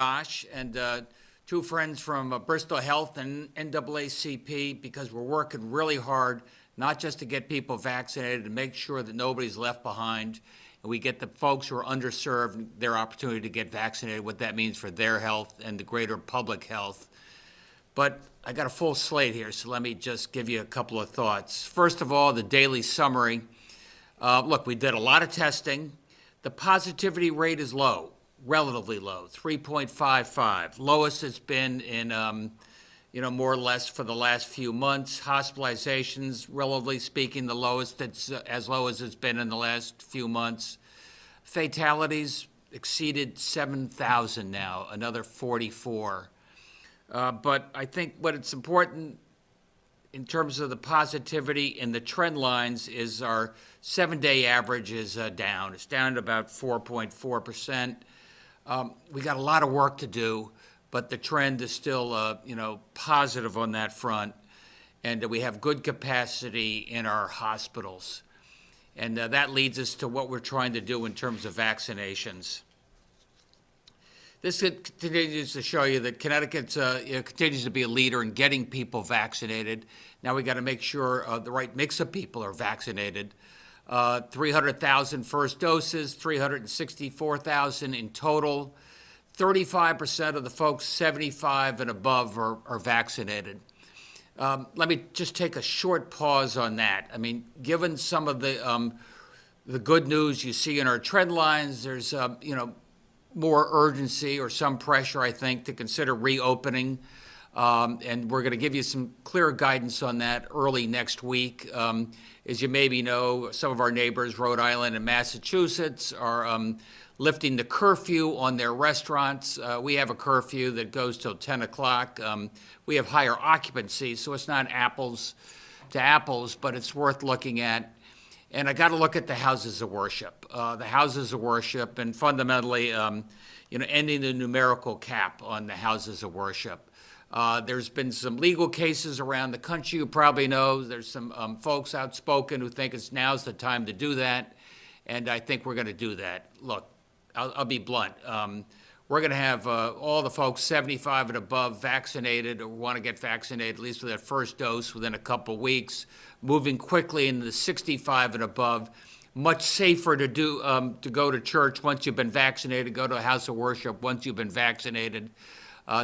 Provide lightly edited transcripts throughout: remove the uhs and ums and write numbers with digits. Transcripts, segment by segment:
Josh and two friends from Bristol Health and NAACP, because we're working really hard, not just to get people vaccinated, to make sure that nobody's left behind, and we get the folks who are underserved their opportunity to get vaccinated, what that means for their health and the greater public health. But I got a full slate here, so let me just give you a couple of thoughts. First of all, the daily summary. Look, we did a lot of testing. The positivity rate is low, relatively low, 3.55. Lowest it's been in, more or less for the last few months. Hospitalizations, relatively speaking, the lowest. It's as low as it's been in the last few months. Fatalities exceeded 7,000 now, another 44. But I think what it's important in terms of the positivity and the trend lines is our 7-day average is down. It's down to about 4.4%. We got a lot of work to do, but the trend is still, positive on that front. And we have good capacity in our hospitals. And that leads us to what we're trying to do in terms of vaccinations. This continues to show you that Connecticut continues to be a leader in getting people vaccinated. Now we got to make sure the right mix of people are vaccinated. 300,000 first doses, 364,000 in total. 35% of the folks 75 and above are vaccinated. Let me just take a short pause on that. I mean, given some of the good news you see in our trend lines, there's more urgency or some pressure, I think, to consider reopening. And we're going to give you some clear guidance on that early next week. As you maybe know, some of our neighbors, Rhode Island and Massachusetts, are lifting the curfew on their restaurants. We have a curfew that goes till 10 o'clock. We have higher occupancy, so it's not apples to apples, but it's worth looking at. And I got to look at the houses of worship. The houses of worship, and fundamentally, ending the numerical cap on the houses of worship. There's been some legal cases around the country. You probably know there's some folks outspoken who think now's the time to do that, and I think we're going to do that. Look, I'll be blunt. We're going to have all the folks 75 and above vaccinated or want to get vaccinated, at least with that first dose, within a couple weeks, moving quickly into the 65 and above. Much safer to do to go to church once you've been vaccinated, go to a house of worship once you've been vaccinated.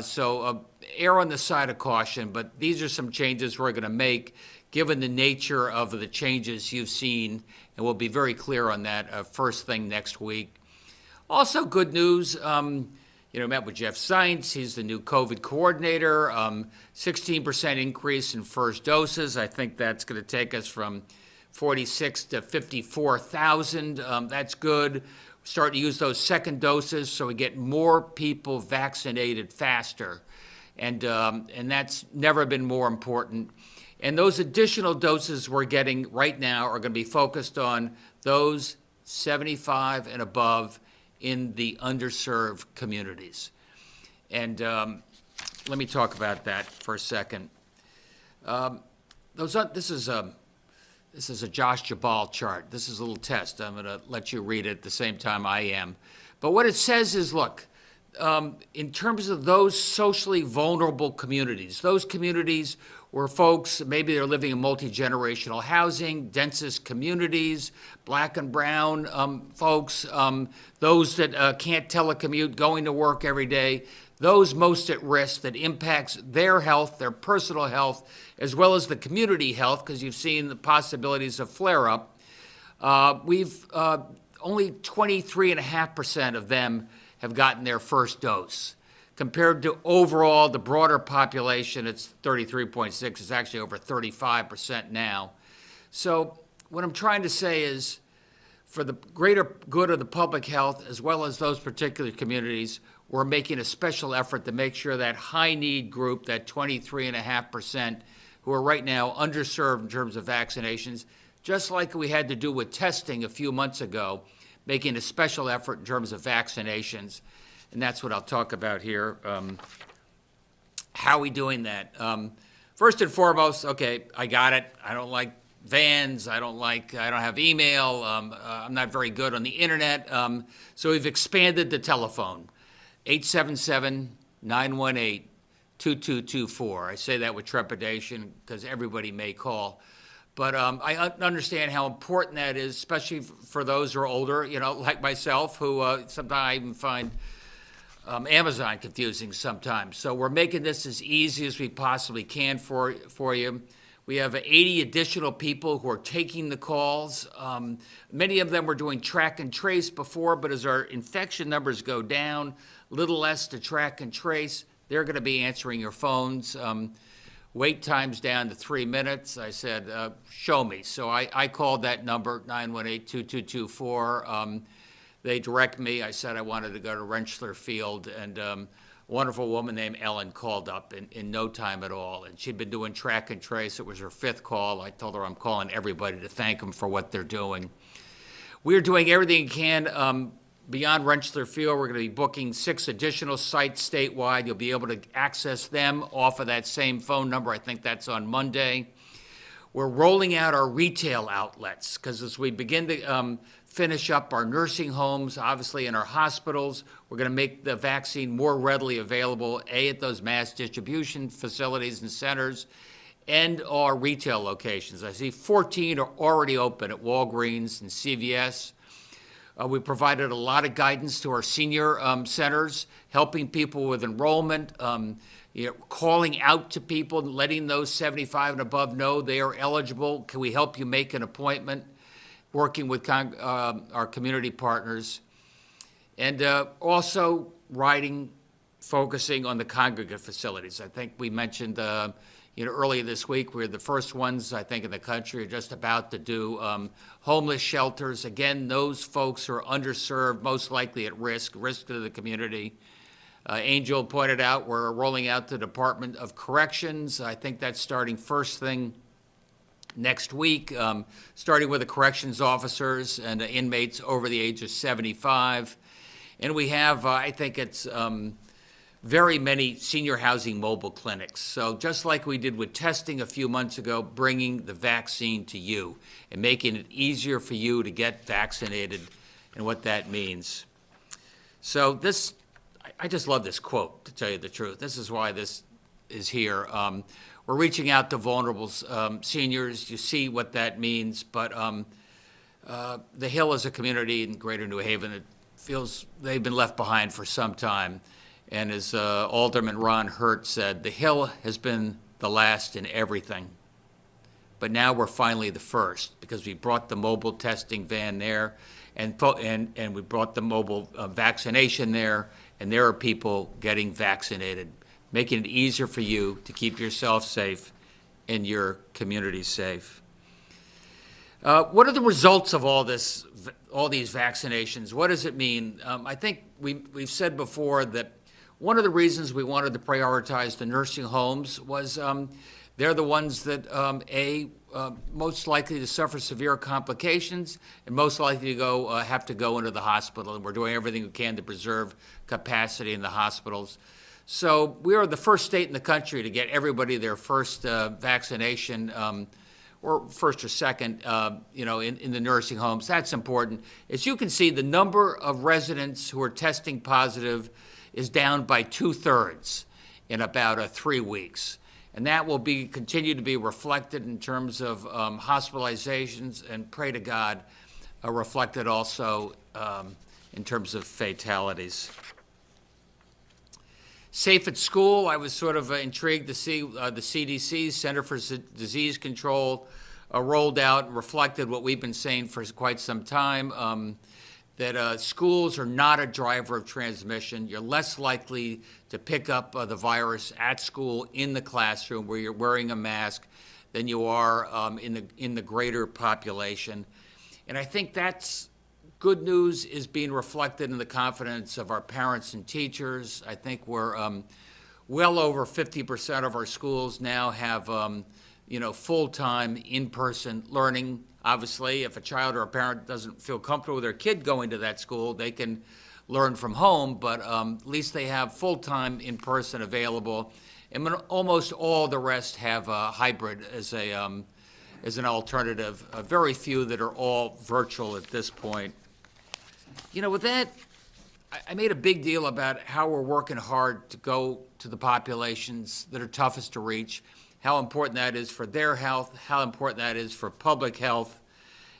So err on the side of caution, but these are some changes we're going to make given the nature of the changes you've seen, and we'll be very clear on that first thing next week. Also, good news, met with Jeff Zients. He's the new COVID coordinator. 16% increase in first doses. I think that's going to take us from 46 to 54,000. That's good. Start to use those second doses so we get more people vaccinated faster. And that's never been more important. And those additional doses we're getting right now are going to be focused on those 75 and above in the underserved communities. And let me talk about that for a second. This is a Josh Jabal chart. This is a little test. I'm going to let you read it at the same time I am. But what it says is, look, in terms of those socially vulnerable communities, those communities where folks, maybe they're living in multi-generational housing, densest communities, black and brown folks, those that can't telecommute, going to work every day, those most at risk that impacts their health, their personal health, as well as the community health, because you've seen the possibilities of flare-up. We've only 23.5% of them have gotten their first dose. Compared to overall, the broader population, it's 33.6. It's actually over 35% now. So what I'm trying to say is, for the greater good of the public health, as well as those particular communities, we're making a special effort to make sure that high-need group, that 23.5%, who are right now underserved in terms of vaccinations, just like we had to do with testing a few months ago, making a special effort in terms of vaccinations. And that's what I'll talk about here. How are we doing that? First and foremost, okay, I got it. I don't like vans. I don't have email. I'm not very good on the internet. So we've expanded the telephone. 877-918-2224. I say that with trepidation because everybody may call. But I understand how important that is, especially for those who are older, like myself, who sometimes I even find Amazon confusing sometimes. So we're making this as easy as we possibly can for you. We have 80 additional people who are taking the calls. Many of them were doing track and trace before, but as our infection numbers go down, a little less to track and trace, they're going to be answering your phones. Wait time's down to 3 minutes. I said, show me. So I called that number, 918-2224. They direct me. I said I wanted to go to Rensselaer Field, and a wonderful woman named Ellen called up in no time at all. And she'd been doing track and trace. It was her 5th call. I told her I'm calling everybody to thank them for what they're doing. We're doing everything we can. Beyond Rensselaer Field, we're going to be booking 6 additional sites statewide. You'll be able to access them off of that same phone number. I think that's on Monday. We're rolling out our retail outlets because as we begin to finish up our nursing homes, obviously in our hospitals, we're going to make the vaccine more readily available, at those mass distribution facilities and centers and our retail locations. I see 14 are already open at Walgreens and CVS. We provided a lot of guidance to our senior centers, helping people with enrollment, calling out to people, letting those 75 and above know they are eligible. Can we help you make an appointment? Working with our community partners. And also focusing on the congregate facilities. I think we mentioned earlier this week, we're the first ones, I think, in the country are just about to do homeless shelters. Again, those folks who are underserved, most likely at risk to the community. Angel pointed out we're rolling out the Department of Corrections. I think that's starting first thing next week, starting with the corrections officers and the inmates over the age of 75. And we have, I think it's very many senior housing mobile clinics. So just like we did with testing a few months ago, bringing the vaccine to you and making it easier for you to get vaccinated and what that means. So this, I just love this quote, to tell you the truth. This is why this is here. We're reaching out to vulnerable seniors. You see what that means. But the Hill is a community in Greater New Haven that feels they've been left behind for some time. And as Alderman Ron Hurt said, the Hill has been the last in everything. But now we're finally the first because we brought the mobile testing van there and we brought the mobile vaccination there, and there are people getting vaccinated, making it easier for you to keep yourself safe and your community safe. What are the results of all these vaccinations? What does it mean? I think we've said before that one of the reasons we wanted to prioritize the nursing homes was they're the ones that, most likely to suffer severe complications and most likely to have to go into the hospital. And we're doing everything we can to preserve capacity in the hospitals. So we are the first state in the country to get everybody their first vaccination, or first or second, in the nursing homes. That's important. As you can see, the number of residents who are testing positive is down by 2/3 in about 3 weeks. And that will continue to be reflected in terms of hospitalizations and, pray to God, reflected also in terms of fatalities. Safe at school, I was sort of intrigued to see the CDC, Center for Disease Control, rolled out and reflected what we've been saying for quite some time, that schools are not a driver of transmission. You're less likely to pick up the virus at school in the classroom where you're wearing a mask than you are in the greater population. And I think that's good news is being reflected in the confidence of our parents and teachers. I think we're well over 50% of our schools now have full-time in-person learning. Obviously, if a child or a parent doesn't feel comfortable with their kid going to that school, they can learn from home, but at least they have full-time in-person available. And almost all the rest have a hybrid as an alternative. Very few that are all virtual at this point. With that, I made a big deal about how we're working hard to go to the populations that are toughest to reach, how important that is for their health, how important that is for public health.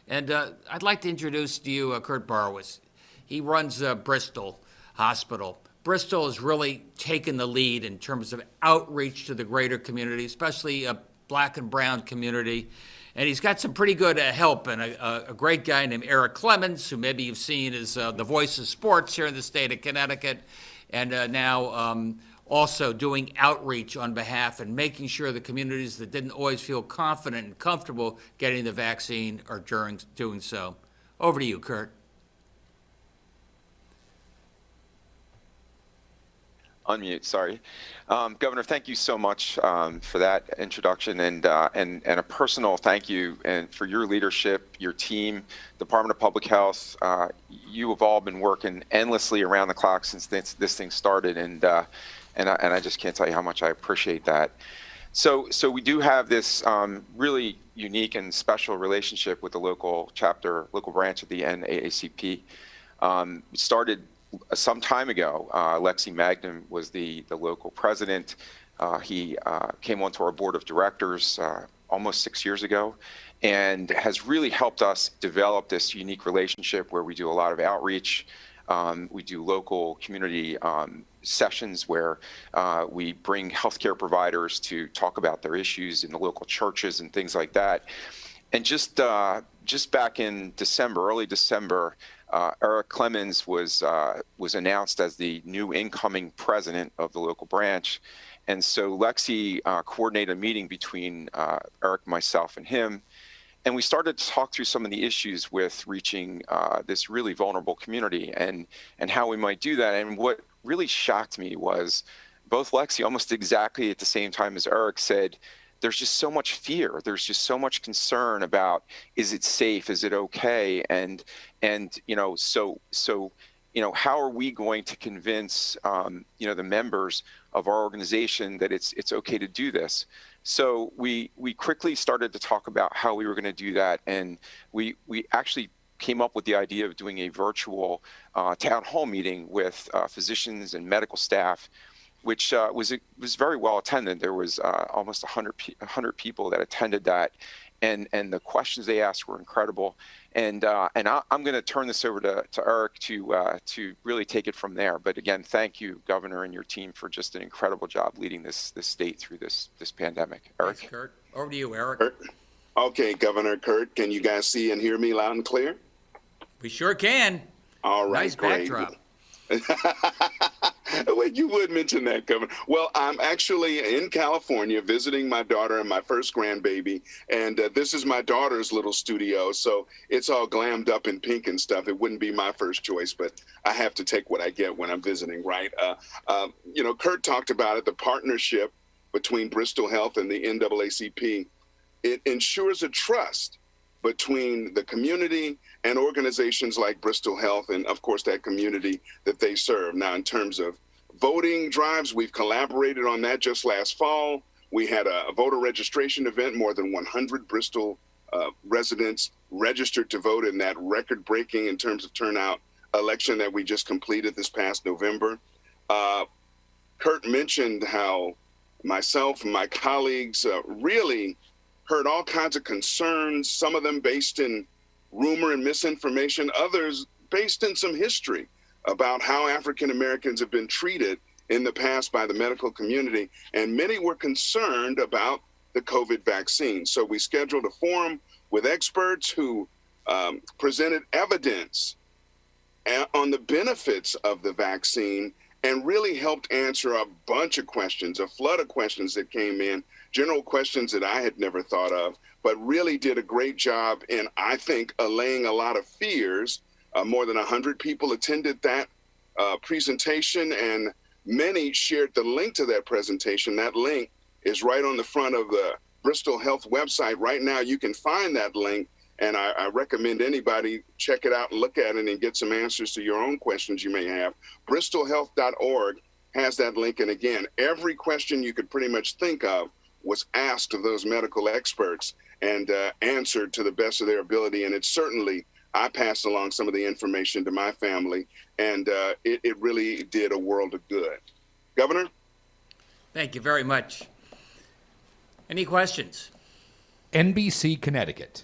And I'd like to introduce to you Kurt Borowitz. He runs Bristol Hospital. Bristol has really taken the lead in terms of outreach to the greater community, especially a black and brown community. And he's got some pretty good help, and a great guy named Eric Clemens, who maybe you've seen is the voice of sports here in the state of Connecticut, and now also doing outreach on behalf and making sure the communities that didn't always feel confident and comfortable getting the vaccine are doing so. Over to you, Kurt. Unmute, sorry. Governor, thank you so much for that introduction, and a personal thank you and for your leadership, your team, Department of Public Health. You have all been working endlessly around the clock since this thing started, and I just can't tell you how much I appreciate that. So we do have this really unique and special relationship with the local branch of the NAACP. It started some time ago. Lexi Magnum was the local president. He came onto our board of directors almost 6 years ago, and has really helped us develop this unique relationship where we do a lot of outreach. We do local community sessions where we bring healthcare providers to talk about their issues in the local churches and things like that. And just back in December, early December, Eric Clemens was announced as the new incoming president of the local branch. And so Lexi coordinated a meeting between Eric, myself, and him. And we started to talk through some of the issues with reaching this really vulnerable community and how we might do that. And what really shocked me was both Lexi, almost exactly at the same time as Eric, said, there's just so much fear. There's just so much concern about, is it safe? Is it okay? And how are we going to convince, the members of our organization that it's okay to do this? So we quickly started to talk about how we were going to do that. And we actually came up with the idea of doing a virtual town hall meeting with physicians and medical staff, which was very well attended. There was almost 100 people that attended that, and the questions they asked were incredible. And I'm going to turn this over to Eric to really take it from there. But again, thank you, Governor, and your team for just an incredible job leading this state through this pandemic. Eric. Thanks, Kurt. Over to you, Eric. Okay, Governor Kurt, can you guys see and hear me loud and clear? We sure can. All right, nice great. Backdrop. Well, you would mention that, Governor. Well, I'm actually in California visiting my daughter and my first grandbaby, and this is my daughter's little studio, so it's all glammed up in pink and stuff. It wouldn't be my first choice, but I have to take what I get when I'm visiting, right? Kurt talked about it, the partnership between Bristol Health and the NAACP. It ensures a trust between the community and organizations like Bristol Health and, of course, that community that they serve. Now, in terms of voting drives, we've collaborated on that just last fall. We had a voter registration event. More than 100 Bristol residents registered to vote in that record-breaking, in terms of turnout, election that we just completed this past November. Kurt mentioned how myself and my colleagues really heard all kinds of concerns, some of them based in rumor and misinformation, others based in some history about how African Americans have been treated in the past by the medical community. And many were concerned about the COVID vaccine. So we scheduled a forum with experts who presented evidence on the benefits of the vaccine and really helped answer a bunch of questions, a flood of questions that came in, general questions that I had never thought of, but really did a great job in, I think, allaying a lot of fears. More than 100 people attended that presentation, and many shared the link to that presentation. That link is right on the front of the Bristol Health website. Right now, you can find that link, and I recommend anybody check it out and look at it and get some answers to your own questions you may have. bristolhealth.org has that link, and again, every question you could pretty much think of was asked of those medical experts and answered to the best of their ability, and it certainly I passed along some of the information to my family, and it really did a world of good. Governor? Thank you very much. Any questions? NBC Connecticut.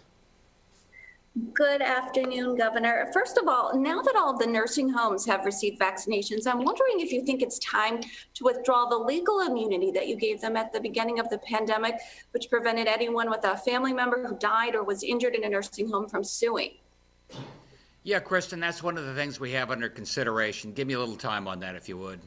Good afternoon, Governor. First of all, now that all of the nursing homes have received vaccinations, I'm wondering if you think it's time to withdraw the legal immunity that you gave them at the beginning of the pandemic, which prevented anyone with a family member who died or was injured in a nursing home from suing. Yeah, Kristen, that's one of the things we have under consideration. Give me a little time on that, if you would.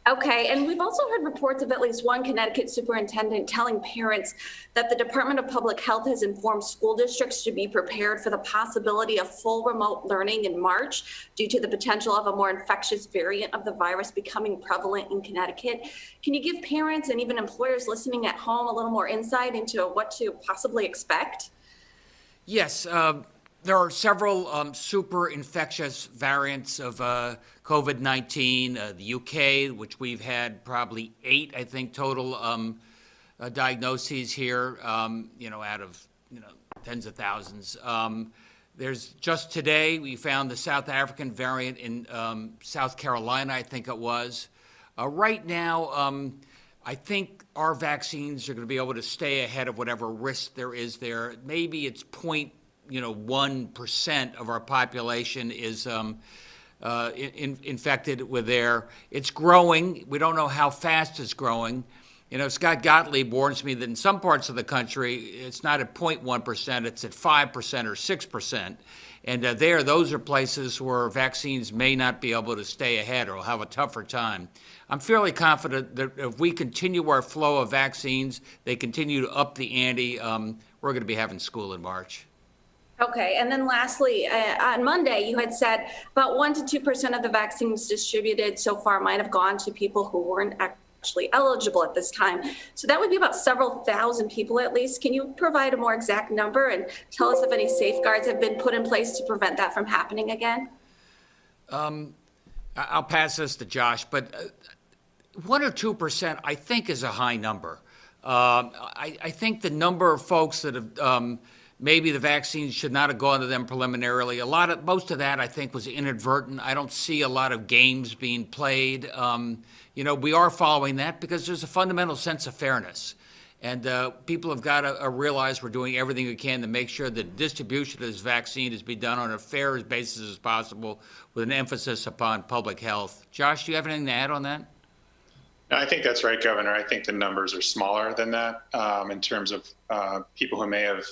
Okay, and we've also heard reports of at least one Connecticut superintendent telling parents that the Department of Public Health has informed school districts to be prepared for the possibility of full remote learning in March due to the potential of a more infectious variant of the virus becoming prevalent in Connecticut. Can you give parents and even employers listening at home a little more insight into what to possibly expect? Yes, there are several super infectious variants of COVID-19. The UK, which we've had probably 8, I think, total diagnoses here, out of, tens of thousands. There's just today, we found the South African variant in South Carolina, I think it was. Right now, I think our vaccines are going to be able to stay ahead of whatever risk there is there. Maybe it's 1% of our population is infected with there. It's growing. We don't know how fast it's growing. Scott Gottlieb warns me that in some parts of the country, it's not at 0.1%, it's at 5% or 6%. And those are places where vaccines may not be able to stay ahead or will have a tougher time. I'm fairly confident that if we continue our flow of vaccines, they continue to up the ante, we're going to be having school in March. Okay, and then lastly, on Monday, you had said about 1% to 2% of the vaccines distributed so far might have gone to people who weren't actually eligible at this time. So that would be about several thousand people at least. Can you provide a more exact number and tell us if any safeguards have been put in place to prevent that from happening again? I'll pass this to Josh, but 1 or 2%, I think, is a high number. I think the number of folks that have maybe the vaccines should not have gone to them preliminarily. Most of that, I think, was inadvertent. I don't see a lot of games being played. We are following that because there's a fundamental sense of fairness. And people have got to realize we're doing everything we can to make sure the distribution of this vaccine is being done on a fair basis as possible with an emphasis upon public health. Josh, do you have anything to add on that? I think that's right, Governor. I think the numbers are smaller than that in terms of people who may have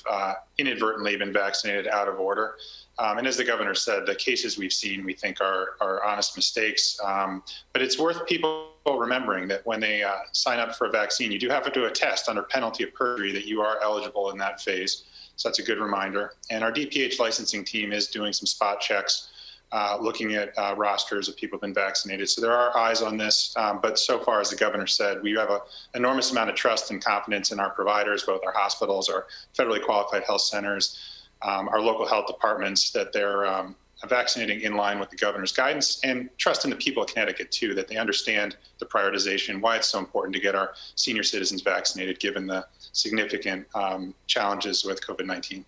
inadvertently been vaccinated out of order. And as the governor said, the cases we've seen, we think are honest mistakes. But it's worth people remembering that when they sign up for a vaccine, you do have to do a test under penalty of perjury that you are eligible in that phase. So that's a good reminder. And our DPH licensing team is doing some spot checks, looking at rosters of people who've been vaccinated. So there are eyes on this, but so far, as the governor said, we have an enormous amount of trust and confidence in our providers, both our hospitals, our federally qualified health centers, our local health departments, that they're vaccinating in line with the governor's guidance, and trust in the people of Connecticut, too, that they understand the prioritization, why it's so important to get our senior citizens vaccinated, given the significant challenges with COVID-19.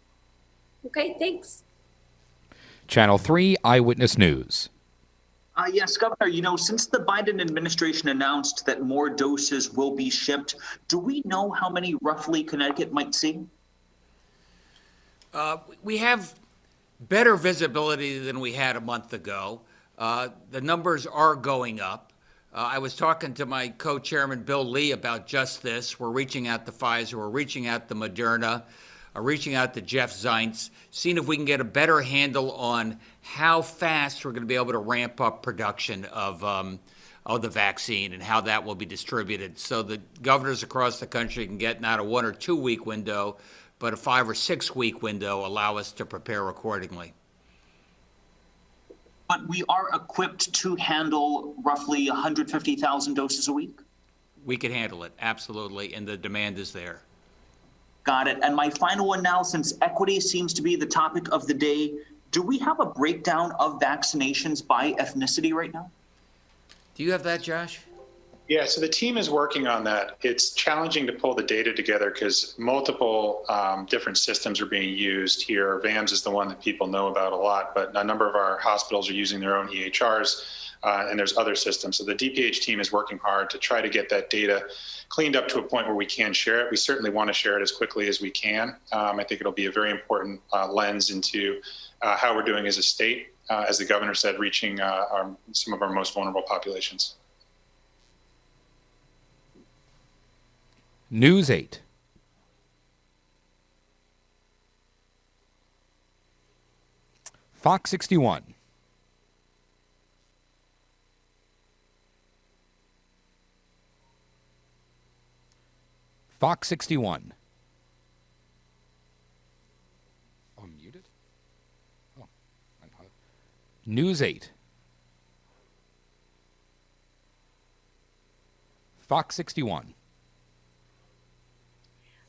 Okay, thanks. Channel 3 Eyewitness News. Yes, Governor, since the Biden administration announced that more doses will be shipped, do we know how many roughly Connecticut might see? We have better visibility than we had a month ago. The numbers are going up. I was talking to my co-chairman, Bill Lee, about just this. We're reaching out to Pfizer, we're reaching out to Moderna, reaching out to Jeff Zients, seeing if we can get a better handle on how fast we're going to be able to ramp up production of the vaccine and how that will be distributed, so that governors across the country can get not a 1 or 2 week window, but a 5 or 6 week window, allow us to prepare accordingly. But we are equipped to handle roughly 150,000 doses a week? We can handle it, absolutely, and the demand is there. Got it. And my final one now, since equity seems to be the topic of the day, do we have a breakdown of vaccinations by ethnicity right now? Do you have that, Josh? Yeah, so the team is working on that. It's challenging to pull the data together because multiple different systems are being used here. VAMS is the one that people know about a lot, but a number of our hospitals are using their own EHRs, and there's other systems. So the DPH team is working hard to try to get that data cleaned up to a point where we can share it. We certainly want to share it as quickly as we can. I think it'll be a very important lens into how we're doing as a state, as the governor said, reaching some of our most vulnerable populations. News 8. Fox 61. Fox 61. Oh, I'm muted? Oh, I'm not. News 8. Fox 61.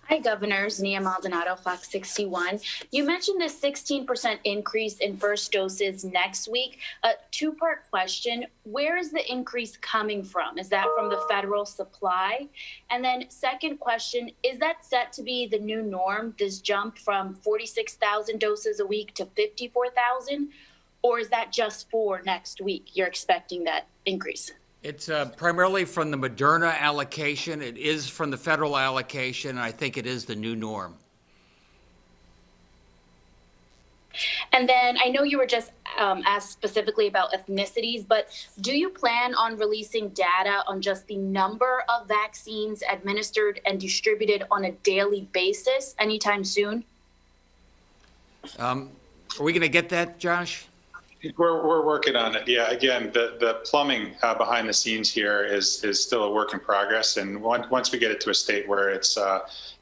Hi, Governors. Nia Maldonado, Fox 61. You mentioned this 16% increase in first doses next week. A two-part question. Where is the increase coming from? Is that from the federal supply? And then second question, is that set to be the new norm, this jump from 46,000 doses a week to 54,000? Or is that just for next week? You're expecting that increase? It's primarily from the Moderna allocation. It is from the federal allocation, and I think it is the new norm. And then I know you were just asked specifically about ethnicities, but do you plan on releasing data on just the number of vaccines administered and distributed on a daily basis anytime soon? Are we going to get that, Josh? We're working on it. Yeah, again, the plumbing behind the scenes here is still a work in progress. And once we get it to a state where it's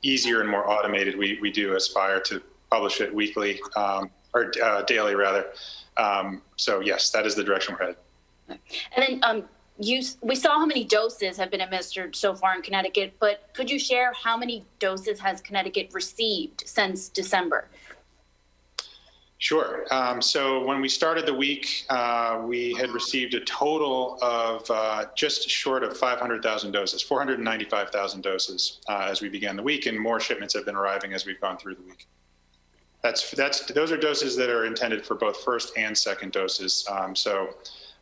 easier and more automated, we do aspire to publish it weekly or daily, rather. So yes, that is the direction we're headed. And then we saw how many doses have been administered so far in Connecticut, but could you share how many doses has Connecticut received since December? Sure. So when we started the week, we had received a total of just short of 500,000 doses, 495,000 doses as we began the week, and more shipments have been arriving as we've gone through the week. Those are doses that are intended for both first and second doses. So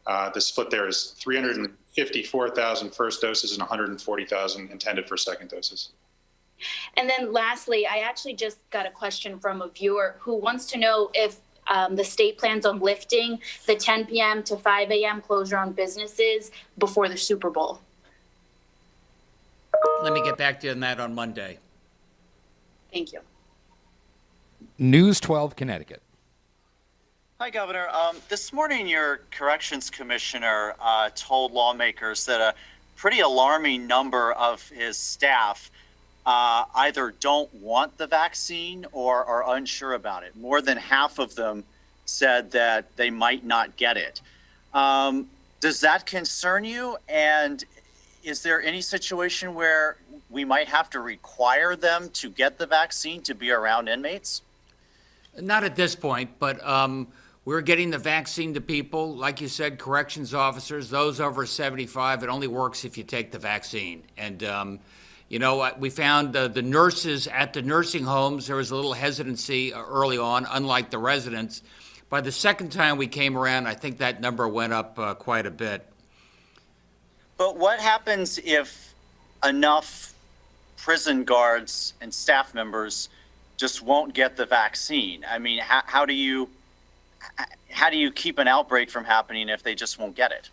the split there is 354,000 first doses and 140,000 intended for second doses. And then lastly, I actually just got a question from a viewer who wants to know if the state plans on lifting the 10 p.m. to 5 a.m. closure on businesses before the Super Bowl. Let me get back to you on that on Monday. Thank you. News 12, Connecticut. Hi, Governor. This morning, your corrections commissioner told lawmakers that a pretty alarming number of his staff either don't want the vaccine or are unsure about it. More than half of them said that they might not get it. Does that concern you? And is there any situation where we might have to require them to get the vaccine to be around inmates? Not at this point, but we're getting the vaccine to people. Like you said, corrections officers, those over 75, it only works if you take the vaccine. And you know, we found the nurses at the nursing homes, there was a little hesitancy early on, unlike the residents. By the second time we came around, I think that number went up quite a bit. But what happens if enough prison guards and staff members just won't get the vaccine? I mean, how do you keep an outbreak from happening if they just won't get it?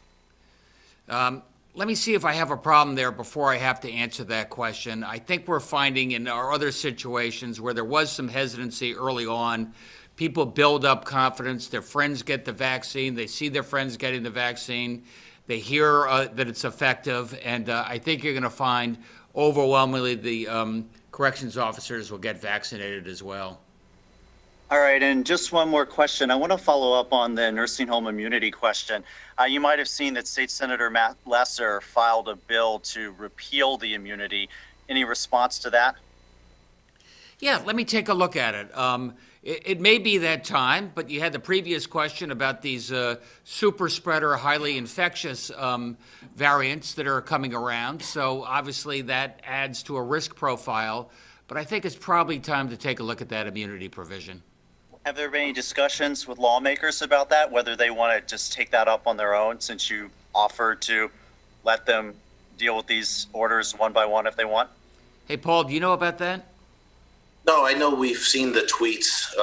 Let me see if I have a problem there before I have to answer that question. I think we're finding in our other situations where there was some hesitancy early on, people build up confidence, their friends get the vaccine, they see their friends getting the vaccine, they hear that it's effective, and I think you're going to find overwhelmingly the corrections officers will get vaccinated as well. All right, and just one more question. I want to follow up on the nursing home immunity question. You might have seen that State Senator Matt Lesser filed a bill to repeal the immunity. Any response to that? Yeah, let me take a look at it. It may be that time, but you had the previous question about these super spreader, highly infectious variants that are coming around. So obviously that adds to a risk profile. But I think it's probably time to take a look at that immunity provision. Have there been any discussions with lawmakers about that, whether they want to just take that up on their own, since you offered to let them deal with these orders one by one if they want? Hey, Paul, do you know about that? No, I know we've seen the tweets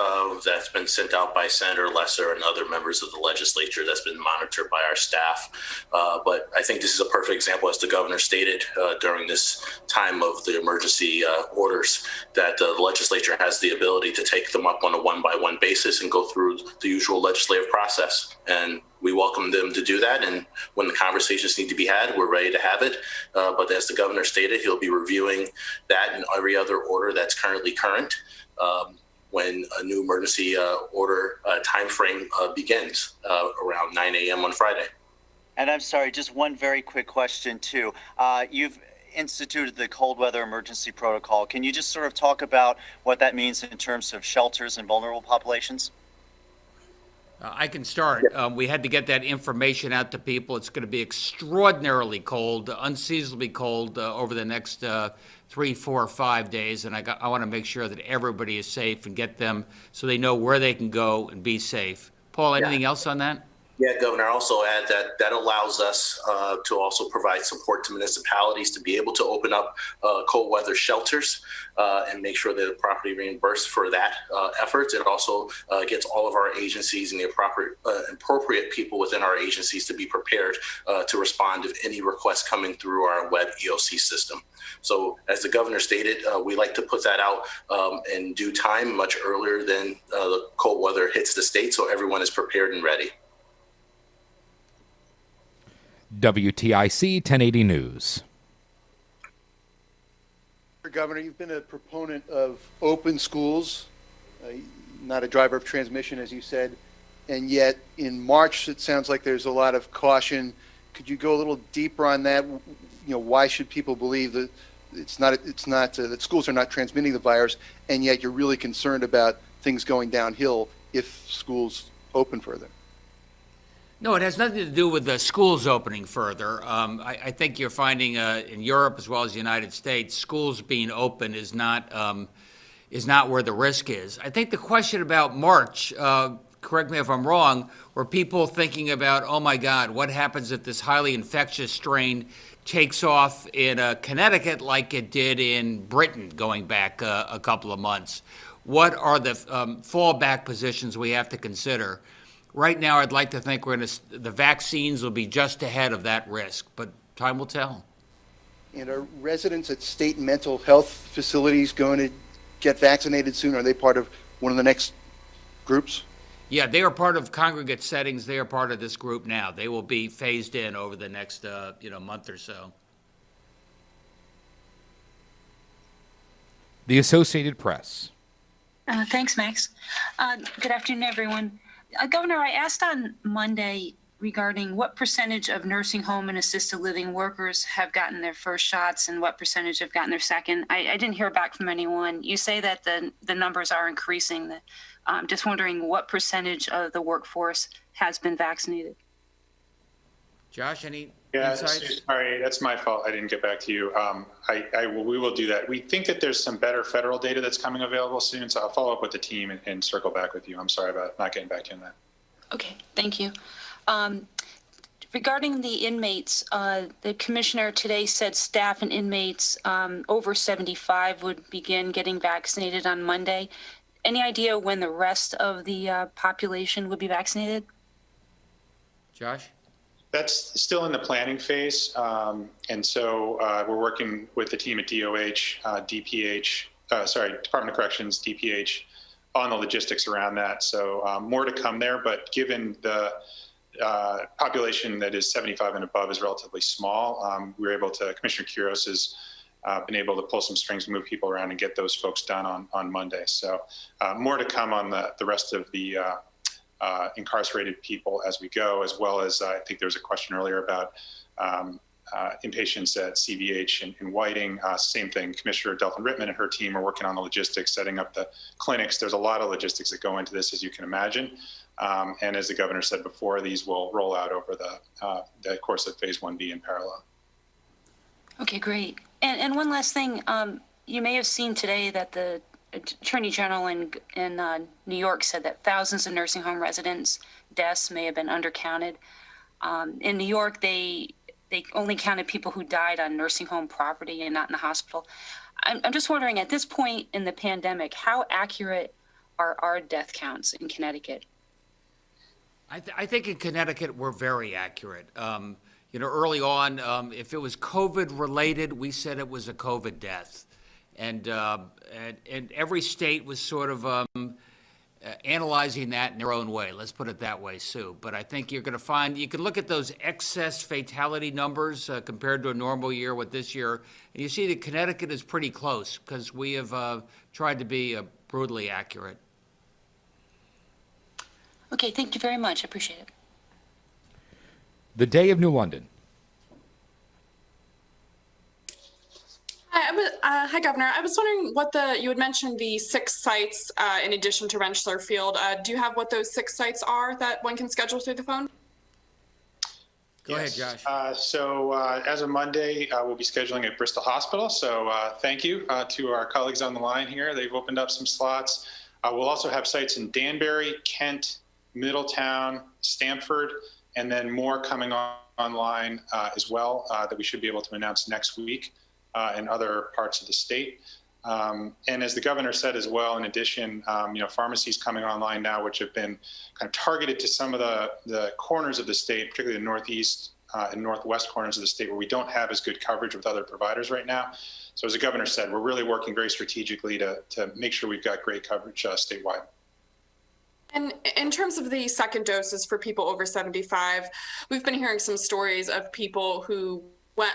that's been sent out by Senator Lesser and other members of the legislature that's been monitored by our staff. But I think this is a perfect example, as the governor stated during this time of the emergency orders, that the legislature has the ability to take them up on a one-by-one basis and go through the usual legislative process. And we welcome them to do that. And when the conversations need to be had, we're ready to have it. But as the governor stated, he'll be reviewing that and every other order that's currently current when a new emergency order timeframe begins around 9 a.m. on Friday. And I'm sorry, just one very quick question too. You've instituted the cold weather emergency protocol. Can you just sort of talk about what that means in terms of shelters and vulnerable populations? I can start. We had to get that information out to people. It's going to be extraordinarily cold, unseasonably cold over the next 3, 4, 5 days. And I want to make sure that everybody is safe and get them so they know where they can go and be safe. Paul, anything else on that? Yeah, Governor, I'll also add that allows us to also provide support to municipalities to be able to open up cold weather shelters and make sure they're properly reimbursed for that effort. It also gets all of our agencies and the appropriate people within our agencies to be prepared to respond to any requests coming through our web EOC system. So as the governor stated, we like to put that out in due time, much earlier than the cold weather hits the state, so everyone is prepared and ready. WTIC 1080 News. Governor, you've been a proponent of open schools, not a driver of transmission, as you said, and yet in March it sounds like there's a lot of caution. Could you go a little deeper on that? You know, why should people believe that it's not that schools are not transmitting the virus, and yet you're really concerned about things going downhill if schools open further? No, it has nothing to do with the schools opening further. I think you're finding in Europe as well as the United States, schools being open is not where the risk is. I think the question about March, correct me if I'm wrong, were people thinking about, oh my God, what happens if this highly infectious strain takes off in Connecticut like it did in Britain going back a couple of months? What are the fallback positions we have to consider? Right now, I'd like to think the vaccines will be just ahead of that risk, but time will tell. And are residents at state mental health facilities going to get vaccinated soon? Are they part of one of the next groups? Yeah, they are part of congregate settings. They are part of this group now. They will be phased in over the next month or so. The Associated Press. Thanks, Max. Good afternoon, everyone. Governor, I asked on Monday regarding what percentage of nursing home and assisted living workers have gotten their first shots and what percentage have gotten their second. I didn't hear back from anyone. You say that the numbers are increasing. Just wondering what percentage of the workforce has been vaccinated. Josh, any Yeah, insights? sorry, that's my fault. I didn't get back to you. We will do that. We think that there's some better federal data that's coming available soon, so I'll follow up with the team and circle back with you. I'm sorry about not getting back to you on that. Okay, thank you. Regarding the inmates, the commissioner today said staff and inmates over 75 would begin getting vaccinated on Monday. Any idea when the rest of the population would be vaccinated? Josh? That's still in the planning phase, and so we're working with the team at DOH, Department of Corrections, DPH, on the logistics around that. So more to come there, but given the population that is 75 and above is relatively small, we were able to, Commissioner Quiros has been able to pull some strings and move people around and get those folks done on Monday. So more to come on the rest of the incarcerated people as we go, as well as I think there was a question earlier about inpatients at CVH in Whiting. Same thing, Commissioner Delphin Rittman and her team are working on the logistics, setting up the clinics. There's a lot of logistics that go into this, as you can imagine. And as the governor said before, these will roll out over the course of Phase 1B in parallel. Okay, great. And one last thing, you may have seen today that the Attorney General in New York said that thousands of nursing home residents' deaths may have been undercounted. In New York, they only counted people who died on nursing home property and not in the hospital. I'm just wondering, at this point in the pandemic, how accurate are our death counts in Connecticut? I think in Connecticut, we're very accurate. Early on, if it was COVID related, we said it was a COVID death. And every state was sort of analyzing that in their own way. Let's put it that way, Sue. But I think you're going to find, you can look at those excess fatality numbers compared to a normal year with this year, and you see that Connecticut is pretty close because we have tried to be brutally accurate. Okay, thank you very much. I appreciate it. The Day of New London. Hi, Governor. I was wondering you had mentioned the 6 sites in addition to Rensselaer Field. Do you have what those 6 sites are that one can schedule through the phone? Go ahead, Josh. As of Monday, we'll be scheduling at Bristol Hospital. So thank you to our colleagues on the line here. They've opened up some slots. We'll also have sites in Danbury, Kent, Middletown, Stamford, and then more coming online as well that we should be able to announce next week in other parts of the state. And as the governor said as well, in addition, pharmacies coming online now, which have been kind of targeted to some of the corners of the state, particularly the northeast and northwest corners of the state where we don't have as good coverage with other providers right now. So as the governor said, we're really working very strategically to make sure we've got great coverage statewide. And in terms of the second doses for people over 75, we've been hearing some stories of people who went,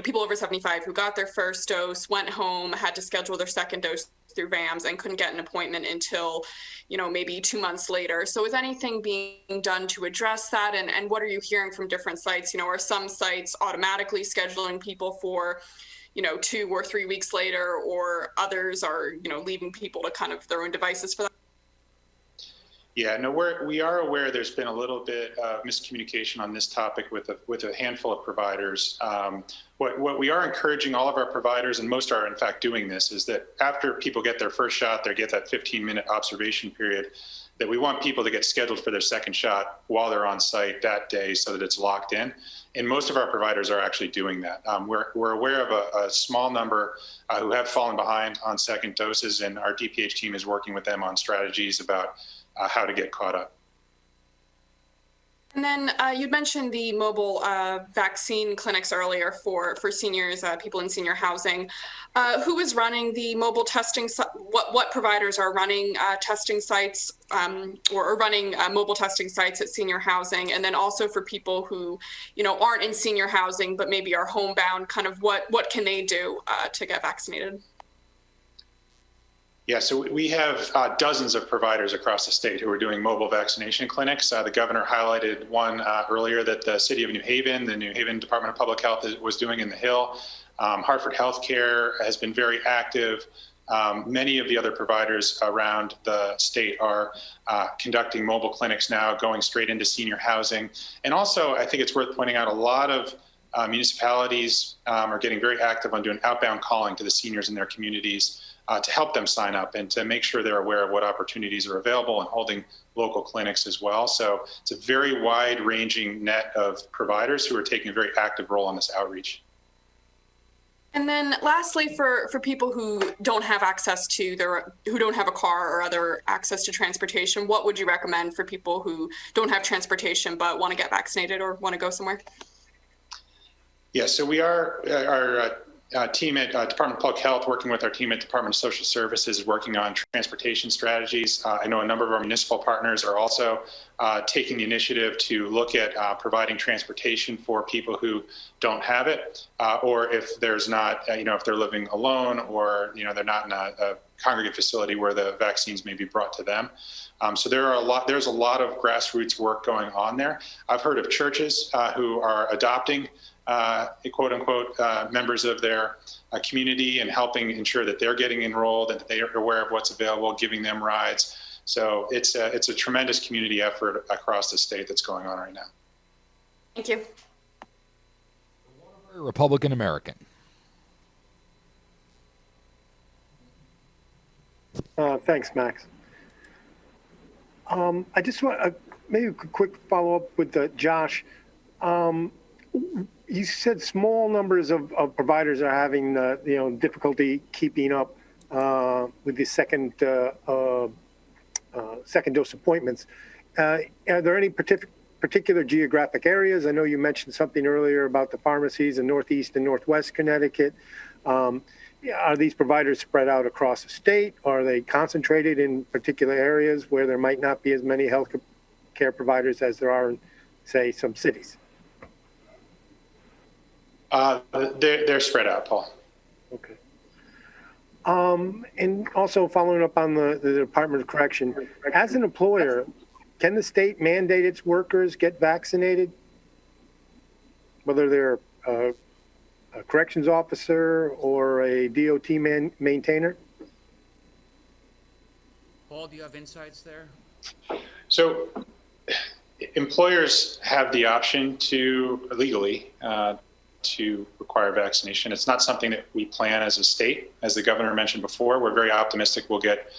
people over 75 who got their first dose, went home, had to schedule their second dose through VAMS and couldn't get an appointment until, maybe 2 months later. So is anything being done to address that? And what are you hearing from different sites? Are some sites automatically scheduling people for 2 or 3 weeks later, or others are, leaving people to kind of their own devices for that? Yeah, no, we are aware there's been a little bit of miscommunication on this topic with a handful of providers. What we are encouraging all of our providers, and most are in fact doing this, is that after people get their first shot, they get that 15-minute observation period, that we want people to get scheduled for their second shot while they're on site that day so that it's locked in. And most of our providers are actually doing that. We're aware of a small number who have fallen behind on second doses, and our DPH team is working with them on strategies about how to get caught up. And then you'd mentioned the mobile vaccine clinics earlier for seniors, people in senior housing. Who is running the mobile testing? What providers are running testing sites or running mobile testing sites at senior housing? And then also for people who, aren't in senior housing but maybe are homebound, kind of what can they do to get vaccinated? Yeah, so we have dozens of providers across the state who are doing mobile vaccination clinics. The governor highlighted one earlier that the city of New Haven, the New Haven Department of Public Health was doing in the Hill. Hartford Healthcare has been very active. Many of the other providers around the state are conducting mobile clinics now, going straight into senior housing. And also, I think it's worth pointing out, a lot of municipalities are getting very active on doing outbound calling to the seniors in their communities to help them sign up and to make sure they're aware of what opportunities are available and holding local clinics as well. So it's a very wide-ranging net of providers who are taking a very active role in this outreach. And then lastly, for people who don't have access to who don't have a car or other access to transportation, what would you recommend for people who don't have transportation but want to get vaccinated or want to go somewhere? Yeah, so we are, our team at Department of Public Health, working with our team at Department of Social Services, is working on transportation strategies. I know a number of our municipal partners are also taking the initiative to look at providing transportation for people who don't have it, or if there's not, if they're living alone, or they're not in a congregate facility where the vaccines may be brought to them. So there's a lot of grassroots work going on there. I've heard of churches who are adopting quote unquote, members of their community and helping ensure that they're getting enrolled and that they are aware of what's available, giving them rides. So it's a tremendous community effort across the state that's going on right now. Thank you. Republican American. Thanks, Max. I just want maybe a quick follow-up with Josh. You said small numbers of providers are having difficulty keeping up with the second dose appointments. Are there any particular geographic areas? I know you mentioned something earlier about the pharmacies in Northeast and Northwest Connecticut. Are these providers spread out across the state? Or are they concentrated in particular areas where there might not be as many health care providers as there are in, say, some cities? They're spread out, Paul. Okay. And also following up on the Department of Correction, as an employer, can the state mandate its workers get vaccinated? Whether they're a corrections officer or a DOT maintainer? Paul, do you have insights there? So employers have the option to legally to require vaccination. It's not something that we plan as a state. As the governor mentioned before, we're very optimistic we'll get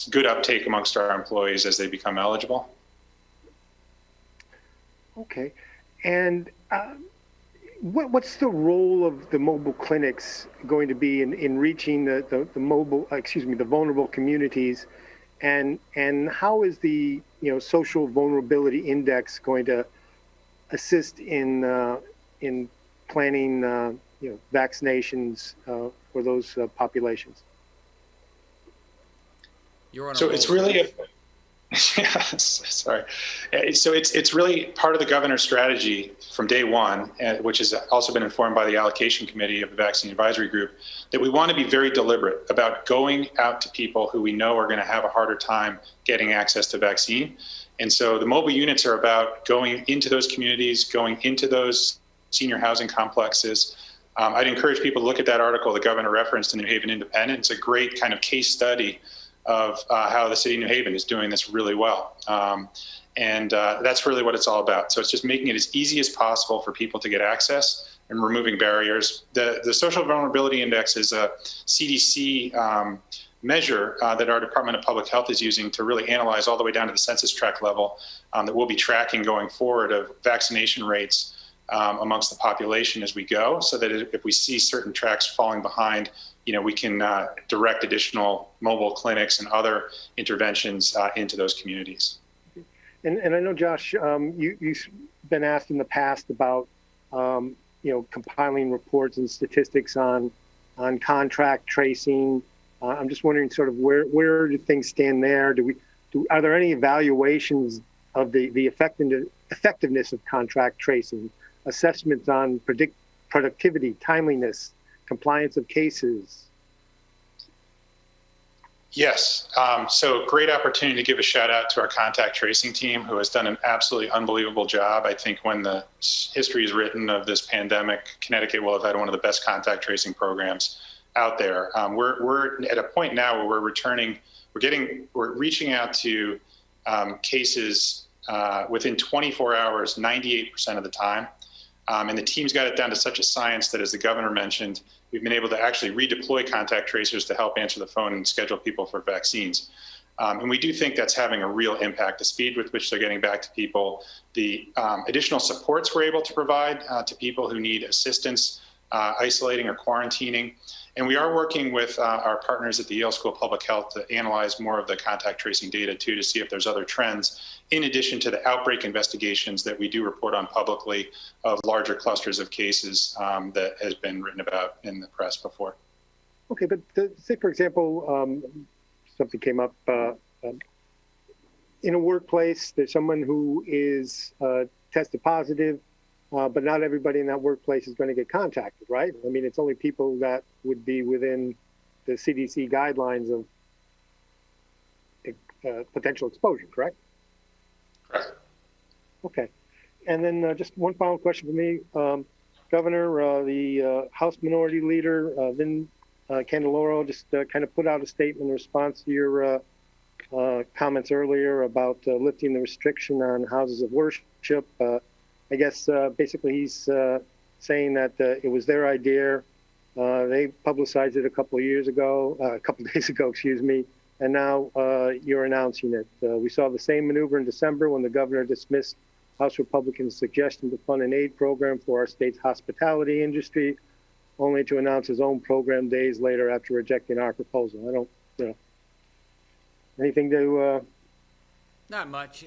good uptake amongst our employees as they become eligible. Okay. And what's the role of the mobile clinics going to be in reaching the vulnerable communities, and how is the social vulnerability index going to assist in planning vaccinations for those populations? So it's really sorry. So it's really part of the governor's strategy from day one, which has also been informed by the allocation committee of the Vaccine Advisory Group, that we want to be very deliberate about going out to people who we know are going to have a harder time getting access to vaccine. And so the mobile units are about going into those communities, going into those senior housing complexes. I'd encourage people to look at that article the governor referenced in the New Haven Independent. It's a great kind of case study of how the city of New Haven is doing this really well. And that's really what it's all about. So it's just making it as easy as possible for people to get access and removing barriers. The Social Vulnerability Index is a CDC measure that our Department of Public Health is using to really analyze all the way down to the census tract level that we'll be tracking going forward of vaccination rates amongst the population as we go, so that if we see certain tracts falling behind, we can direct additional mobile clinics and other interventions into those communities. And I know, Josh, you've been asked in the past about, compiling reports and statistics on contract tracing. I'm just wondering sort of where do things stand there? Are there any evaluations of the effectiveness of contract tracing, assessments on productivity, timeliness, compliance of cases? Yes. So great opportunity to give a shout out to our contact tracing team, who has done an absolutely unbelievable job. I think when the history is written of this pandemic, Connecticut will have had one of the best contact tracing programs out there. We're at a point now where we're reaching out to cases within 24 hours, 98% of the time. And the team's got it down to such a science that, as the governor mentioned, we've been able to actually redeploy contact tracers to help answer the phone and schedule people for vaccines. And we do think that's having a real impact. The speed with which they're getting back to people, the additional supports we're able to provide to people who need assistance, isolating or quarantining. And we are working with our partners at the Yale School of Public Health to analyze more of the contact tracing data too, to see if there's other trends, in addition to the outbreak investigations that we do report on publicly of larger clusters of cases that has been written about in the press before. Okay, but say, for example, something came up in a workplace, there's someone who is tested positive, but not everybody in that workplace is going to get contacted, right? I mean, it's only people that would be within the CDC guidelines of potential exposure, correct? Correct. Okay. And then just one final question for me. Governor, the House Minority Leader, Vin Candeloro, just kind of put out a statement in response to your comments earlier about lifting the restriction on houses of worship. I guess basically he's saying that it was their idea. They publicized it a couple days ago, excuse me, and now you're announcing it. We saw the same maneuver in December when the governor dismissed House Republicans' suggestion to fund an aid program for our state's hospitality industry, only to announce his own program days later after rejecting our proposal. I don't, anything to... Not much.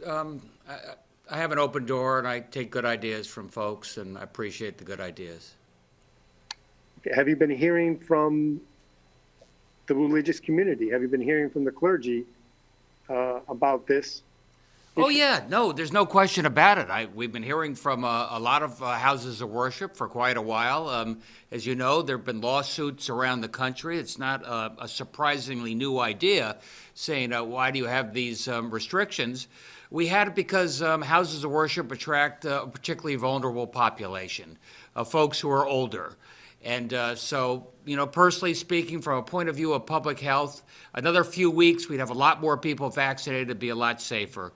I have an open door, and I take good ideas from folks, and I appreciate the good ideas. Have you been hearing from the religious community? Have you been hearing from the clergy about this? Oh, yeah. No, there's no question about it. We've been hearing from a lot of houses of worship for quite a while. As you know, there have been lawsuits around the country. It's not a surprisingly new idea saying, why do you have these restrictions? We had it because houses of worship attract a particularly vulnerable population, folks who are older. And so, personally speaking, from a point of view of public health, another few weeks, we'd have a lot more people vaccinated, it'd be a lot safer.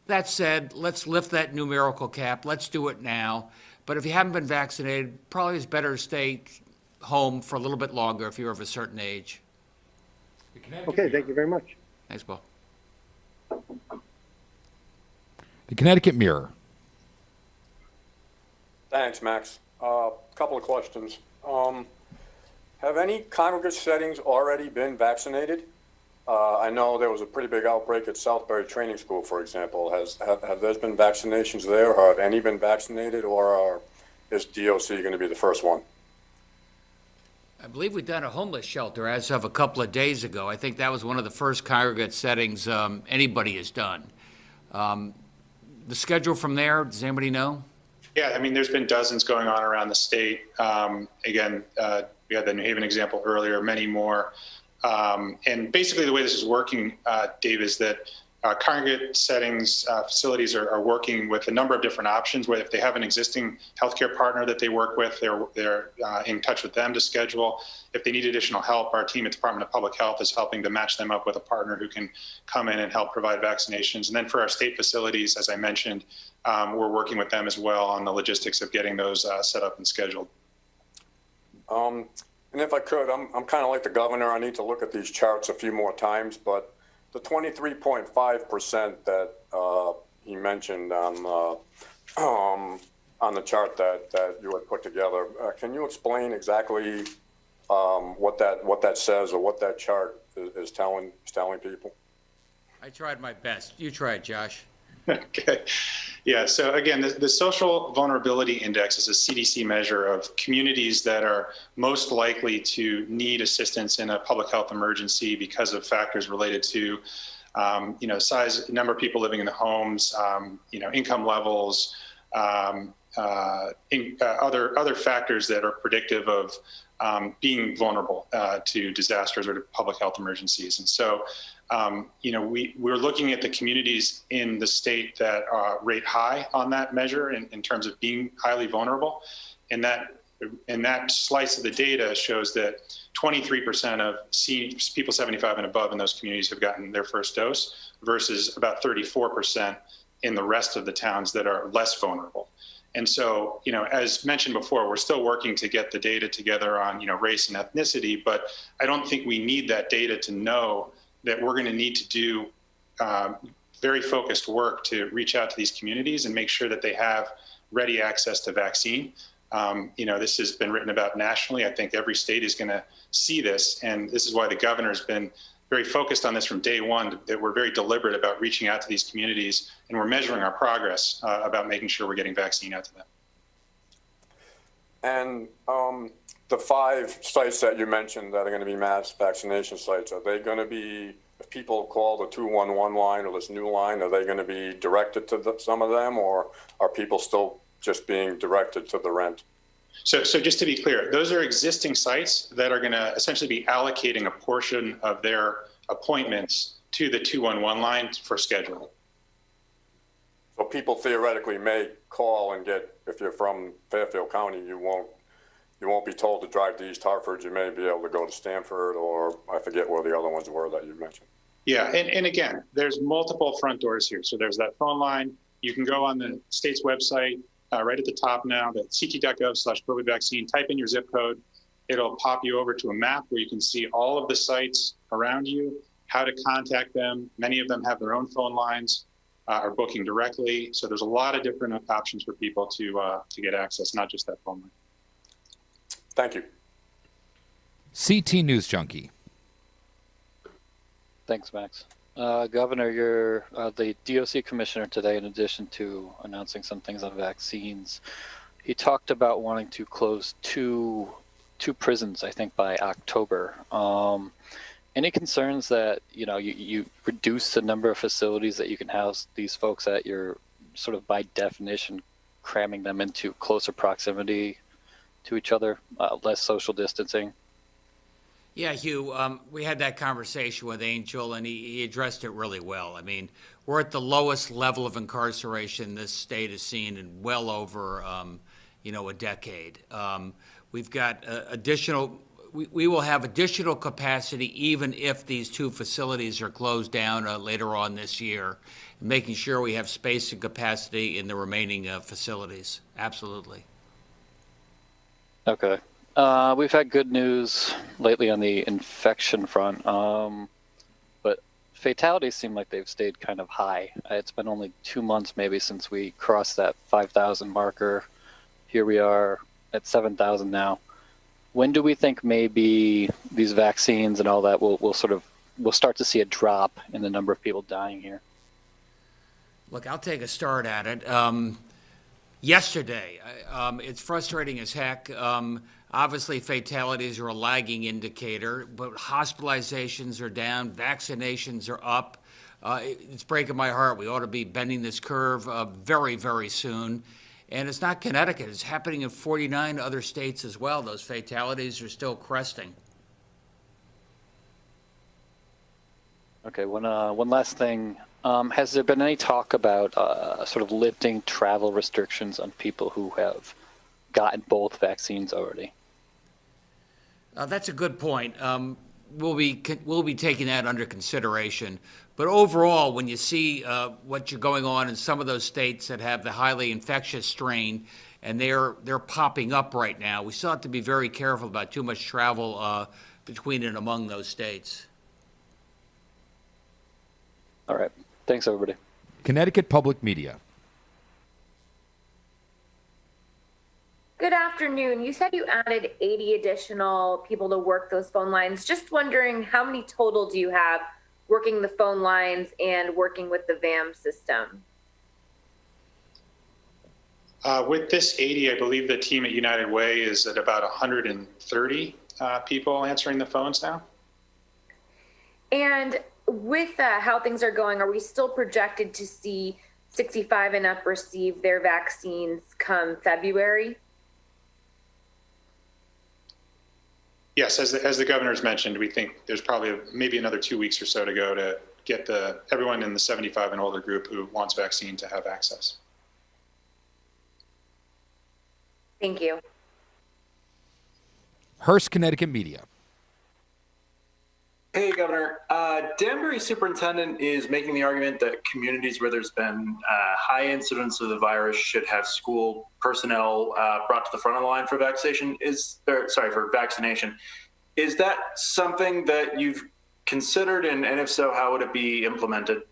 That said, let's lift that numerical cap. Let's do it now. But if you haven't been vaccinated, probably it's better to stay home for a little bit longer if you're of a certain age. Okay, thank you very much. Thanks, Paul. The Connecticut Mirror. Thanks, Max. Couple of questions. Have any congregate settings already been vaccinated? I know there was a pretty big outbreak at Southbury Training School, for example. Have there been vaccinations there, or have any been vaccinated, or is DOC going to be the first one? I believe we've done a homeless shelter as of a couple of days ago. I think that was one of the first congregate settings anybody has done. The schedule from there, does anybody know? Yeah, I mean, there's been dozens going on around the state. Again, we had the New Haven example earlier, many more. And basically the way this is working, Dave, is that congregate settings facilities are working with a number of different options, where if they have an existing healthcare partner that they work with, they're in touch with them to schedule. If they need additional help, our team at the Department of Public Health is helping to match them up with a partner who can come in and help provide vaccinations. And then for our state facilities, as I mentioned, we're working with them as well on the logistics of getting those set up and scheduled. And if I could, I'm kind of like the governor. I need to look at these charts a few more times, but the 23.5% that he mentioned on the chart that you had put together, can you explain exactly what that says, or what that chart is telling people? I tried my best. You tried, Josh. Okay. Yeah. So again, the Social Vulnerability Index is a CDC measure of communities that are most likely to need assistance in a public health emergency because of factors related to, size, number of people living in the homes, income levels, other factors that are predictive of being vulnerable to disasters or to public health emergencies. And so, we're looking at the communities in the state that rate high on that measure in terms of being highly vulnerable. And that slice of the data shows that 23% of people 75 and above in those communities have gotten their first dose, versus about 34% in the rest of the towns that are less vulnerable. And so, as mentioned before, we're still working to get the data together on, race and ethnicity, but I don't think we need that data to know that we're going to need to do very focused work to reach out to these communities and make sure that they have ready access to vaccine. This has been written about nationally. I think every state is going to see this, and this is why the governor has been very focused on this from day one, that we're very deliberate about reaching out to these communities, and we're measuring our progress about making sure we're getting vaccine out to them. And the 5 sites that you mentioned that are going to be mass vaccination sites, are they going to be, if people call the 211 line or this new line, are they going to be directed to some of them, or are people still just being directed to the rent? So just to be clear, those are existing sites that are going to essentially be allocating a portion of their appointments to the 211 line for scheduling. So people theoretically may call and get, if you're from Fairfield County, you won't be told to drive to East Hartford. You may be able to go to Stanford, or I forget where the other ones were that you mentioned. Yeah, and again, there's multiple front doors here. So there's that phone line. You can go on the state's website right at the top now, the CT.gov/COVID vaccine, type in your zip code. It'll pop you over to a map where you can see all of the sites around you, how to contact them. Many of them have their own phone lines, are booking directly. So there's a lot of different options for people to get access, not just that phone line. Thank you. CT News Junkie. Thanks, Max. Governor, you're the DOC commissioner today. In addition to announcing some things on vaccines, he talked about wanting to close two prisons, I think, by October. Any concerns that you reduce the number of facilities that you can house these folks at? You're sort of by definition cramming them into closer proximity to each other, less social distancing. Yeah, Hugh, we had that conversation with Angel, and he addressed it really well. I mean, we're at the lowest level of incarceration this state has seen in well over, a decade. We've got we will have additional capacity even if these two facilities are closed down later on this year, making sure we have space and capacity in the remaining facilities. Absolutely. Okay. We've had good news lately on the infection front, but fatalities seem like they've stayed kind of high. It's been only 2 months maybe since we crossed that 5,000 marker. Here we are at 7,000 now. When do we think maybe these vaccines and all that we'll start to see a drop in the number of people dying here? Look, I'll take a start at it. Yesterday, it's frustrating as heck. Obviously, fatalities are a lagging indicator, but hospitalizations are down, vaccinations are up. It's breaking my heart. We ought to be bending this curve very, very soon. And it's not Connecticut. It's happening in 49 other states as well. Those fatalities are still cresting. Okay, one last thing. Has there been any talk about sort of lifting travel restrictions on people who have gotten both vaccines already? That's a good point. We'll be taking that under consideration. But overall, when you see what's going on in some of those states that have the highly infectious strain, and they're popping up right now, we still have to be very careful about too much travel between and among those states. All right. Thanks, everybody. Connecticut Public Media. Good afternoon. You said you added 80 additional people to work those phone lines. Just wondering, how many total do you have working the phone lines and working with the VAM system? With this 80, I believe the team at United Way is at about 130 people answering the phones now. And with how things are going, are we still projected to see 65 and up receive their vaccines come February? Yes, as the governor's mentioned, we think there's probably maybe another 2 weeks or so to go to get everyone in the 75 and older group who wants vaccine to have access. Thank you. Hearst, Connecticut Media. Hey, Governor. Danbury Superintendent is making the argument that communities where there's been high incidence of the virus should have school personnel brought to the front of the line for vaccination. For vaccination. Is that something that you've considered, and if so, how would it be implemented?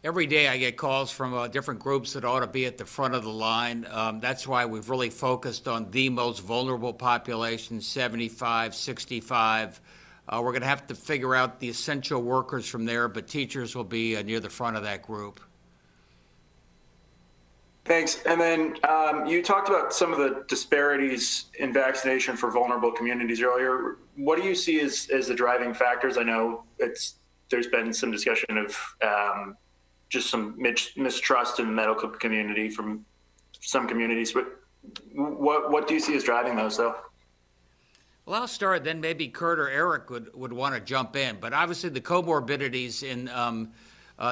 Every day I get calls from different groups that ought to be at the front of the line. That's why we've really focused on the most vulnerable population, 75, 65. We're going to have to figure out the essential workers from there, but teachers will be near the front of that group. Thanks. And then you talked about some of the disparities in vaccination for vulnerable communities earlier. What do you see as the driving factors? I know there's been some discussion of just some mistrust in the medical community from some communities. But what do you see as driving those, though? Well, I'll start, then maybe Kurt or Eric would want to jump in. But obviously the comorbidities in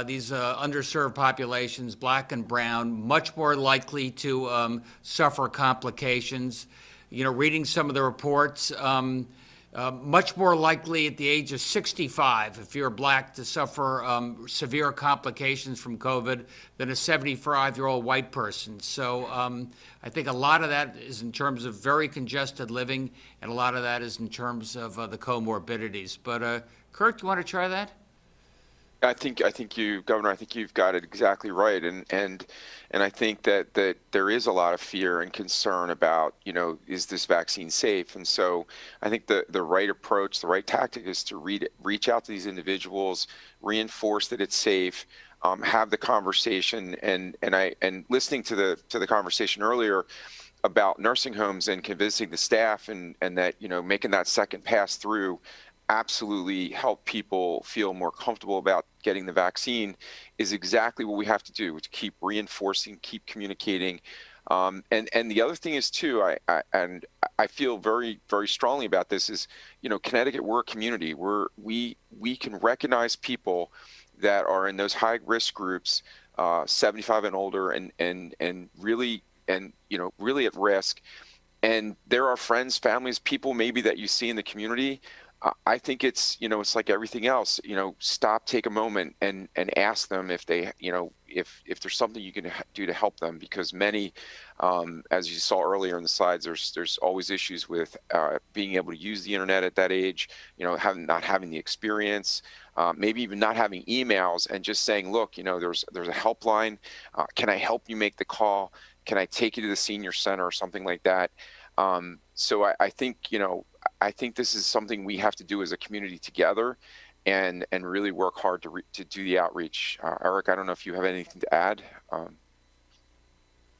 these underserved populations, black and brown, much more likely to suffer complications. You know, reading some of the reports, much more likely at the age of 65, if you're black, to suffer severe complications from COVID than a 75-year-old white person. So I think a lot of that is in terms of very congested living, and a lot of that is in terms of the comorbidities. But Kurt, do you want to try that? I think you, Governor, I think you've got it exactly right, and I think that there is a lot of fear and concern about, you know, is this vaccine safe? And so I think the right approach, the right tactic is to reach out to these individuals, reinforce that it's safe, have the conversation, and listening to the conversation earlier about nursing homes and convincing the staff and that, you know, making that second pass through absolutely help people feel more comfortable about getting the vaccine is exactly what we have to do, to keep reinforcing, keep communicating. And the other thing is too, I feel very, very strongly about this is, you know, Connecticut, we're a community. We can recognize people that are in those high risk groups, 75 and older, and really, you know, really at risk. And there are friends, families, people maybe that you see in the community. I think it's, you know, it's like everything else, you know, stop, take a moment and ask them if they, you know, if there's something you can do to help them, because many, as you saw earlier in the slides, there's always issues with being able to use the internet at that age, you know, not having the experience, maybe even not having emails, and just saying, look, you know, there's a helpline. Can I help you make the call? Can I take you to the senior center or something like that? So I think, you know, I think this is something we have to do as a community together, and really work hard to do the outreach. Eric, I don't know if you have anything to add.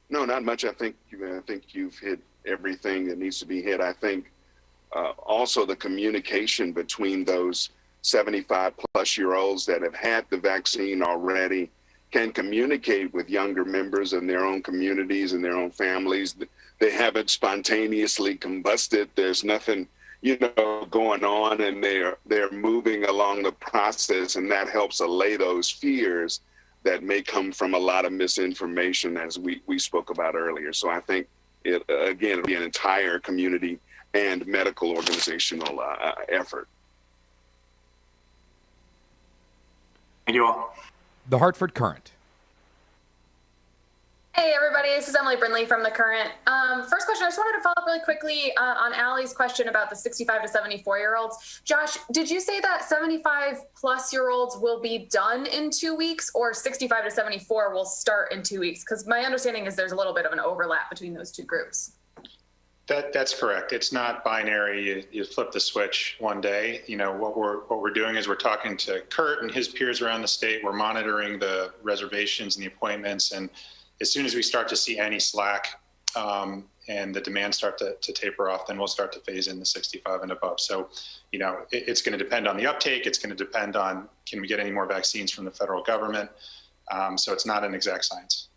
No, not much. I think you've hit everything that needs to be hit. I think also the communication between those 75-plus-year-olds that have had the vaccine already can communicate with younger members in their own communities and their own families. They haven't spontaneously combusted. There's nothing, you know, going on, and they're moving along the process, and that helps allay those fears that may come from a lot of misinformation, as we spoke about earlier. So I think it'll be an entire community and medical organizational effort. Thank you all. The Hartford Courant. Hey everybody, this is Emily Brindley from The Current. First question, I just wanted to follow up really quickly on Allie's question about the 65 to 74-year-olds. Josh, did you say that 75-plus-year-olds will be done in 2 weeks, or 65 to 74 will start in 2 weeks? Because my understanding is there's a little bit of an overlap between those two groups. That's correct. It's not binary. You flip the switch one day. You know, what we're doing is we're talking to Kurt and his peers around the state. We're monitoring the reservations and the appointments, and as soon as we start to see any slack and the demand start to taper off, then we'll start to phase in the 65 and above. So, you know, it's going to depend on the uptake. It's going to depend on, can we get any more vaccines from the federal government? So it's not an exact science.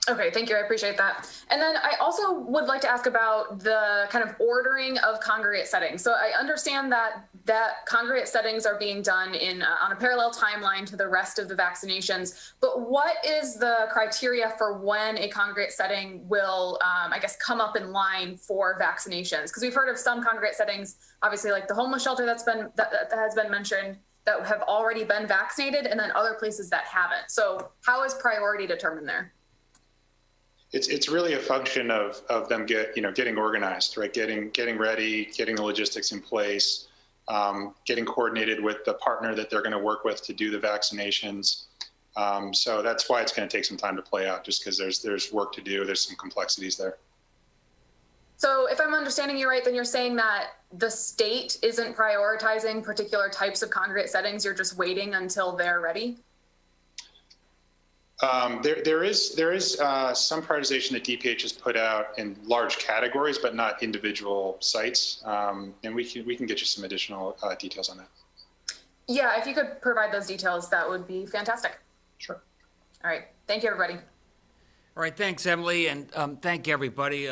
Okay, thank you. I appreciate that. And then I also would like to ask about the kind of ordering of congregate settings. So I understand that congregate settings are being done on a parallel timeline to the rest of the vaccinations. But what is the criteria for when a congregate setting will, I guess, come up in line for vaccinations? Because we've heard of some congregate settings, obviously like the homeless shelter that has been mentioned, that have already been vaccinated, and then other places that haven't. So how is priority determined there? It's really a function of them getting organized, right? Getting ready, getting the logistics in place, getting coordinated with the partner that they're going to work with to do the vaccinations. So that's why it's going to take some time to play out, just because there's work to do. There's some complexities there. So if I'm understanding you right, then you're saying that the state isn't prioritizing particular types of congregate settings. You're just waiting until they're ready? There is some prioritization that DPH has put out in large categories, but not individual sites. And we can get you some additional details on that. Yeah, if you could provide those details, that would be fantastic. Sure. All right. Thank you, everybody. All right. Thanks, Emily. And thank you, everybody.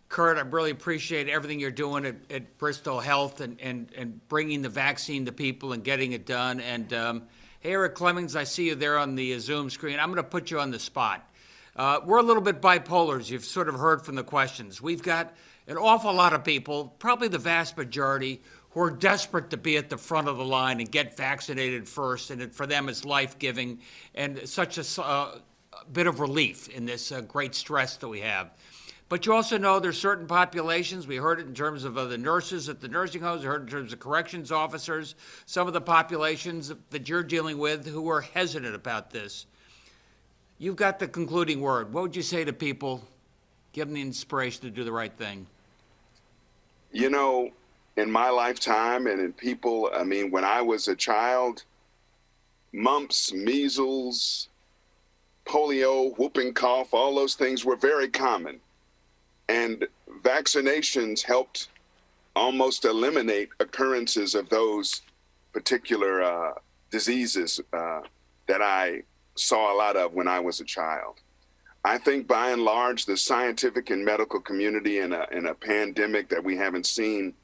Kurt, I really appreciate everything you're doing at Bristol Health and bringing the vaccine to people and getting it done. And Hey, Eric Clemmings, I see you there on the Zoom screen. I'm going to put you on the spot. We're a little bit bipolar, as you've sort of heard from the questions. We've got an awful lot of people, probably the vast majority, who are desperate to be at the front of the line and get vaccinated first, and for them it's life-giving and such a bit of relief in this great stress that we have. But you also know there's certain populations, we heard it in terms of the nurses at the nursing homes, we heard it in terms of corrections officers, some of the populations that you're dealing with who are hesitant about this. You've got the concluding word. What would you say to people? Give them the inspiration to do the right thing. You know, in my lifetime and in people, I mean, when I was a child, mumps, measles, polio, whooping cough, all those things were very common. And vaccinations helped almost eliminate occurrences of those particular diseases that I saw a lot of when I was a child. I think by and large, the scientific and medical community in a pandemic that we haven't seen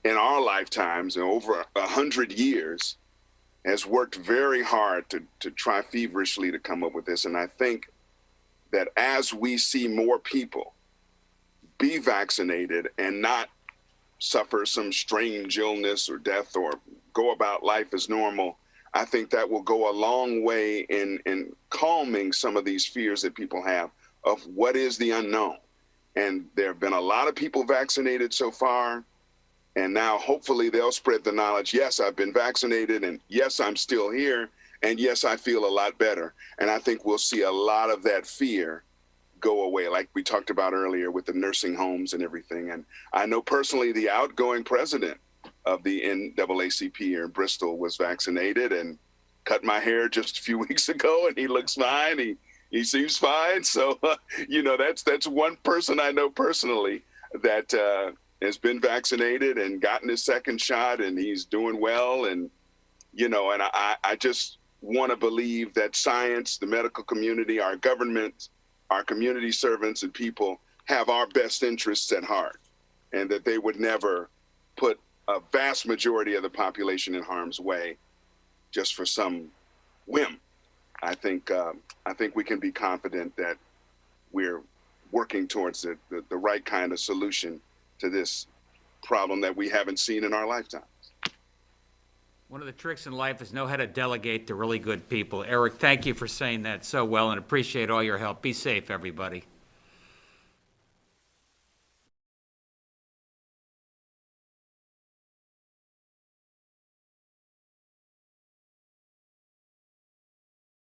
in our lifetimes in over 100 years has worked very hard to try feverishly to come up with this. And I think that as we see more people be vaccinated and not suffer some strange illness or death or go about life as normal, I think that will go a long way in calming some of these fears that people have of what is the unknown. And there have been a lot of people vaccinated so far, and now hopefully they'll spread the knowledge. Yes, I've been vaccinated, and yes, I'm still here, and yes, I feel a lot better. And I think we'll see a lot of that fear go away, like we talked about earlier with the nursing homes and everything. And I know personally the outgoing president of the NAACP here in Bristol was vaccinated and cut my hair just a few weeks ago, and he looks fine. He seems fine. So, you know, that's one person I know personally that has been vaccinated and gotten his second shot, and he's doing well. And, you know, and I just want to believe that science, the medical community, our government, our community servants and people have our best interests at heart, and that they would never put a vast majority of the population in harm's way just for some whim. I think we can be confident that we're working towards the right kind of solution to this problem that we haven't seen in our lifetimes. One of the tricks in life is know how to delegate to really good people. Eric, thank you for saying that so well and appreciate all your help. Be safe, everybody.